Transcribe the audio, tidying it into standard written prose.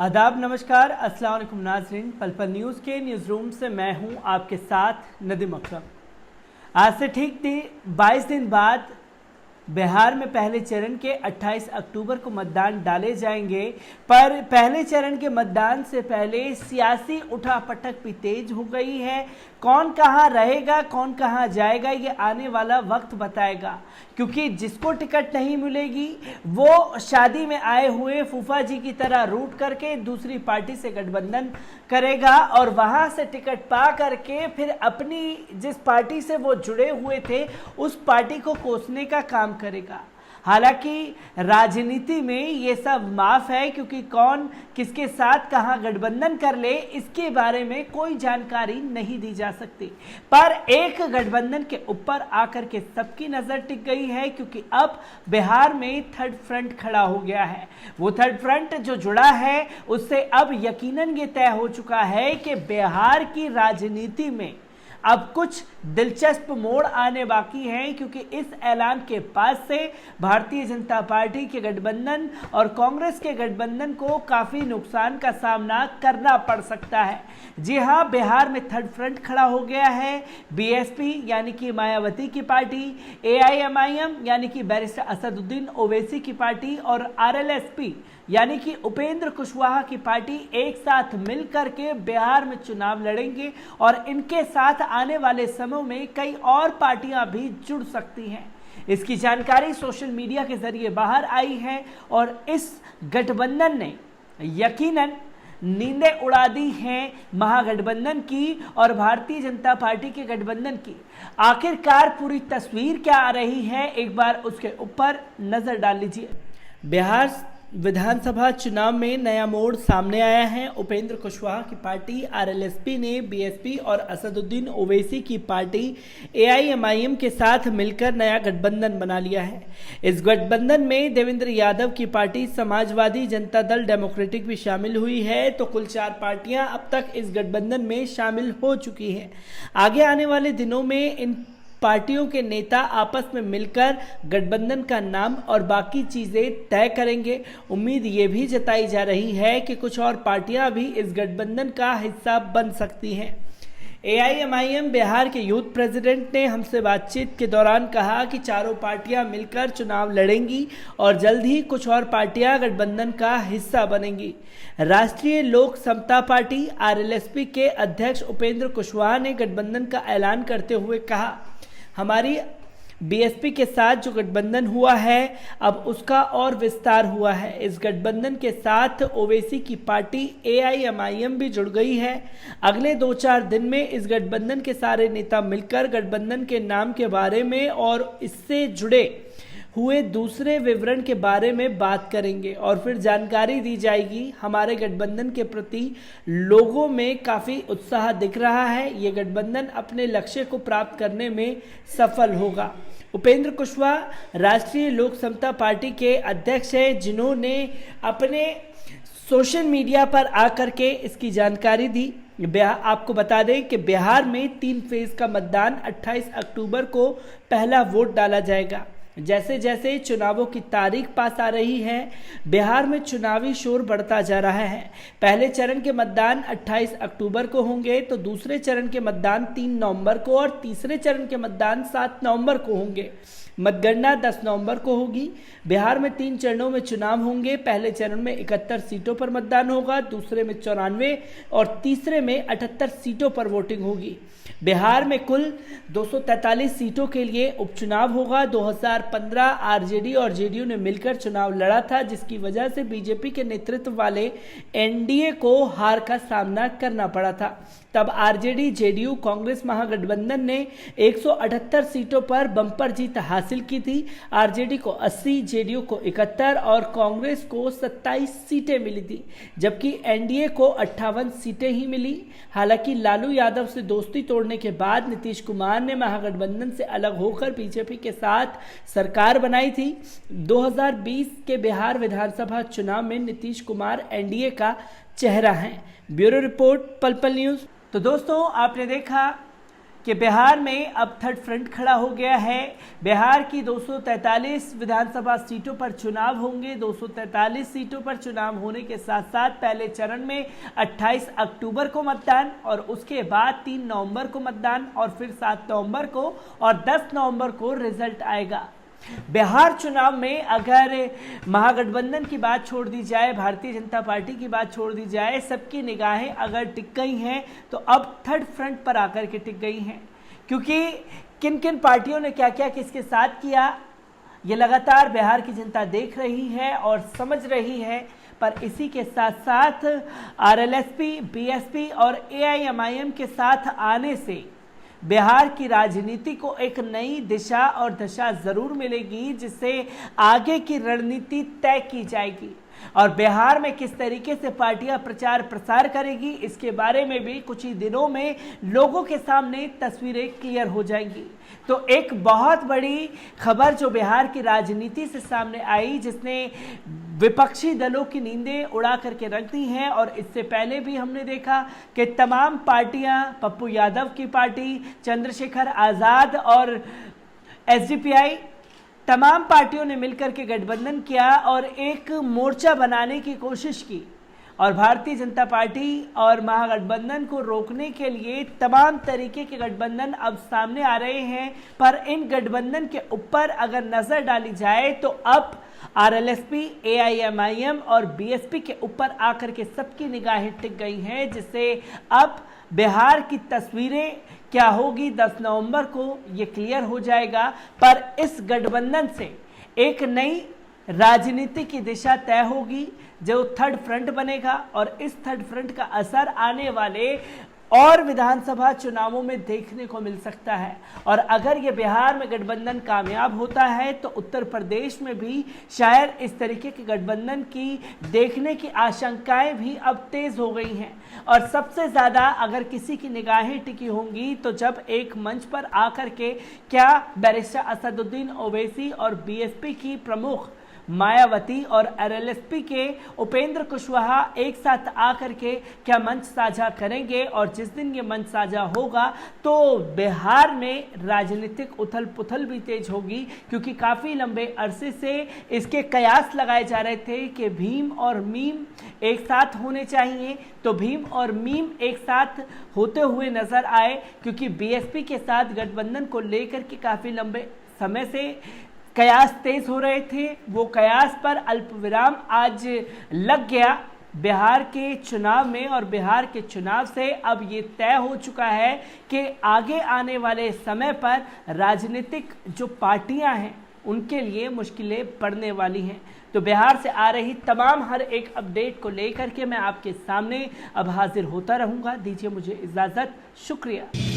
आदाब, नमस्कार, अस्सलाम वालेकुम नाज़रीन। पल पल न्यूज़ के न्यूज़ रूम से मैं हूं आपके साथ नदीम अकरम। आज से ठीक 22 दिन बाद बिहार में पहले चरण के 28 अक्टूबर को मतदान डाले जाएंगे, पर पहले चरण के मतदान से पहले सियासी उठापटक भी तेज हो गई है। कौन कहां रहेगा, कौन कहां जाएगा, ये आने वाला वक्त बताएगा, क्योंकि जिसको टिकट नहीं मिलेगी वो शादी में आए हुए फूफा जी की तरह रूट करके दूसरी पार्टी से गठबंधन करेगा और वहां से टिकट पा करके फिर अपनी जिस पार्टी से वो जुड़े हुए थे उस पार्टी को कोसने का काम करेगा। हालांकि राजनीति में ये सब माफ है, क्योंकि कौन किसके साथ कहां गठबंधन कर ले इसके बारे में कोई जानकारी नहीं दी जा सकती। पर एक गठबंधन के ऊपर आकर के सबकी नजर टिक गई है, क्योंकि अब बिहार में थर्ड फ्रंट खड़ा हो गया है। वो थर्ड फ्रंट जो जुड़ा है उससे अब यकीनन ये तय हो चुका है कि बिहार की राजनीति में अब कुछ दिलचस्प मोड़ आने बाकी हैं, क्योंकि इस ऐलान के बाद से भारतीय जनता पार्टी के गठबंधन और कांग्रेस के गठबंधन को काफी नुकसान का सामना करना पड़ सकता है। जी हां, बिहार में थर्ड फ्रंट खड़ा हो गया है। बीएसपी यानी कि मायावती की पार्टी, एआईएमआईएम यानी कि बैरिस्टर असदुद्दीन ओवैसी की पार्टी और आरएलएसपी यानी कि उपेंद्र कुशवाहा की पार्टी एक साथ मिलकर के बिहार में चुनाव लड़ेंगे और इनके साथ आने वाले समय में कई और पार्टियां भी जुड़ सकती हैं। इसकी जानकारी सोशल मीडिया के जरिए बाहर आई है और इस गठबंधन ने यकीनन नींदें उड़ा दी हैं महागठबंधन की और भारतीय जनता पार्टी के गठबंधन की। आखिरकार पूरी तस्वीर क्या आ रही है, एक बार उसके ऊपर नजर डाल लीजिए। बिहार विधानसभा चुनाव में नया मोड़ सामने आया है। उपेंद्र कुशवाहा की पार्टी आरएलएसपी ने बीएसपी और असदुद्दीन ओवैसी की पार्टी एआईएमआईएम के साथ मिलकर नया गठबंधन बना लिया है। इस गठबंधन में देवेंद्र यादव की पार्टी समाजवादी जनता दल डेमोक्रेटिक भी शामिल हुई है। तो कुल 4 पार्टियां अब तक इस गठबंधन में शामिल हो चुकी हैं। आगे आने वाले दिनों में इन पार्टियों के नेता आपस में मिलकर गठबंधन का नाम और बाकी चीजें तय करेंगे। उम्मीद ये भी जताई जा रही है कि कुछ और पार्टियां भी इस गठबंधन का हिस्सा बन सकती हैं। एआईएमआईएम बिहार के यूथ प्रेसिडेंट ने हमसे बातचीत के दौरान कहा कि चारों पार्टियां मिलकर चुनाव लड़ेंगी और जल्द ही कुछ और पार्टियां गठबंधन का हिस्सा बनेंगी। राष्ट्रीय लोक समता पार्टी आरएलएसपी के अध्यक्ष उपेंद्र कुशवाहा ने गठबंधन का ऐलान करते हुए कहा, हमारी बीएसपी के साथ जो गठबंधन हुआ है अब उसका और विस्तार हुआ है। इस गठबंधन के साथ ओवैसी की पार्टी एआईएमआईएम भी जुड़ गई है। अगले 2-4 दिन में इस गठबंधन के सारे नेता मिलकर गठबंधन के नाम के बारे में और इससे जुड़े हुए दूसरे विवरण के बारे में बात करेंगे और फिर जानकारी दी जाएगी। हमारे गठबंधन के प्रति लोगों में काफ़ी उत्साह दिख रहा है। ये गठबंधन अपने लक्ष्य को प्राप्त करने में सफल होगा। उपेंद्र कुशवाहा राष्ट्रीय लोक समता पार्टी के अध्यक्ष हैं, जिन्होंने अपने सोशल मीडिया पर आकर के इसकी जानकारी दी। आपको बता दें कि बिहार में 3 फेज का मतदान 28 अक्टूबर को पहला वोट डाला जाएगा। जैसे जैसे चुनावों की तारीख पास आ रही है, बिहार में चुनावी शोर बढ़ता जा रहा है। पहले चरण के मतदान 28 अक्टूबर को होंगे, तो दूसरे चरण के मतदान 3 नवंबर को और तीसरे चरण के मतदान 7 नवंबर को होंगे। मतगणना 10 नवंबर को होगी। बिहार में 3 चरणों में चुनाव होंगे। पहले चरण में 71 सीटों पर मतदान होगा, दूसरे में 94 और तीसरे में 78 सीटों पर वोटिंग होगी। बिहार में कुल 243 सीटों के लिए उपचुनाव होगा। 2015 आरजेडी और जेडीयू ने मिलकर चुनाव लड़ा था, जिसकी वजह से बीजेपी के नेतृत्व वाले एनडीए को हार का सामना करना पड़ा था। तब आरजेडी जेडीयू कांग्रेस महागठबंधन ने 178 सीटों पर बम्पर जीत हासिल की थी। आरजेडी को 80, जेडीयू को 71 और कांग्रेस को 27 सीटें मिली थी, जबकि एनडीए को 58 सीटें ही मिली। हालांकि लालू यादव से दोस्ती तोड़ने के बाद नीतीश कुमार ने महागठबंधन से अलग होकर बीजेपी के साथ सरकार बनाई थी। 2020 के बिहार विधानसभा चुनाव में नीतीश कुमार एनडीए का चेहरा हैं। ब्यूरो रिपोर्ट, पल पल न्यूज़। तो दोस्तों, आपने देखा कि बिहार में अब थर्ड फ्रंट खड़ा हो गया है। बिहार की 243 विधानसभा सीटों पर चुनाव होंगे। 243 सीटों पर चुनाव होने के साथ साथ पहले चरण में 28 अक्टूबर को मतदान और उसके बाद 3 नवंबर को मतदान और फिर 7 नवंबर को और 10 नवंबर को रिजल्ट आएगा। बिहार चुनाव में अगर महागठबंधन की बात छोड़ दी जाए, भारतीय जनता पार्टी की बात छोड़ दी जाए, सबकी निगाहें अगर टिक गई हैं तो अब थर्ड फ्रंट पर आकर के टिक गई हैं, क्योंकि किन किन पार्टियों ने क्या क्या किसके साथ किया ये लगातार बिहार की जनता देख रही है और समझ रही है। पर इसी के साथ साथ आरएलएसपी, बीएसपी और एआईएमआईएम के साथ आने से बिहार की राजनीति को एक नई दिशा और दशा जरूर मिलेगी, जिससे आगे की रणनीति तय की जाएगी और बिहार में किस तरीके से पार्टियां प्रचार प्रसार करेगी इसके बारे में भी कुछ ही दिनों में लोगों के सामने तस्वीरें क्लियर हो जाएंगी। तो एक बहुत बड़ी खबर जो बिहार की राजनीति से सामने आई, जिसने विपक्षी दलों की नींदें उड़ा करके रख दी हैं और इससे पहले भी हमने देखा कि तमाम पार्टियां, पप्पू यादव की पार्टी, चंद्रशेखर आज़ाद और एसडीपीआई, तमाम पार्टियों ने मिलकर के गठबंधन किया और एक मोर्चा बनाने की कोशिश की और भारतीय जनता पार्टी और महागठबंधन को रोकने के लिए तमाम तरीके के गठबंधन अब सामने आ रहे हैं। पर इन गठबंधन के ऊपर अगर नजर डाली जाए तो अब आरएलएसपी, एआईएमआईएम और बीएसपी के ऊपर आकर के सबकी निगाहें टिक गई हैं, जिससे अब बिहार की तस्वीरें क्या होगी 10 नवंबर को ये क्लियर हो जाएगा। पर इस गठबंधन से एक नई राजनीति की दिशा तय होगी जो थर्ड फ्रंट बनेगा और इस थर्ड फ्रंट का असर आने वाले और विधानसभा चुनावों में देखने को मिल सकता है। और अगर ये बिहार में गठबंधन कामयाब होता है तो उत्तर प्रदेश में भी शायद इस तरीके के गठबंधन की देखने की आशंकाएं भी अब तेज हो गई हैं। और सबसे ज़्यादा अगर किसी की निगाहें टिकी होंगी तो जब एक मंच पर आकर के क्या बैरिस्टर असदुद्दीन ओवैसी और बीएसपी की प्रमुख मायावती और आरएलएसपी के उपेंद्र कुशवाहा एक साथ आकर के क्या मंच साझा करेंगे। और जिस दिन ये मंच साझा होगा तो बिहार में राजनीतिक उथल पुथल भी तेज होगी, क्योंकि काफ़ी लंबे अरसे से इसके कयास लगाए जा रहे थे कि भीम और मीम एक साथ होने चाहिए। तो भीम और मीम एक साथ होते हुए नजर आए, क्योंकि बीएसपी के साथ गठबंधन को लेकर के काफ़ी लंबे समय से कयास तेज हो रहे थे। वो कयास पर अल्पविराम आज लग गया बिहार के चुनाव में और बिहार के चुनाव से अब ये तय हो चुका है कि आगे आने वाले समय पर राजनीतिक जो पार्टियां हैं उनके लिए मुश्किलें पड़ने वाली हैं। तो बिहार से आ रही तमाम हर एक अपडेट को लेकर के मैं आपके सामने अब हाजिर होता रहूंगा। दीजिए मुझे इजाज़त, शुक्रिया।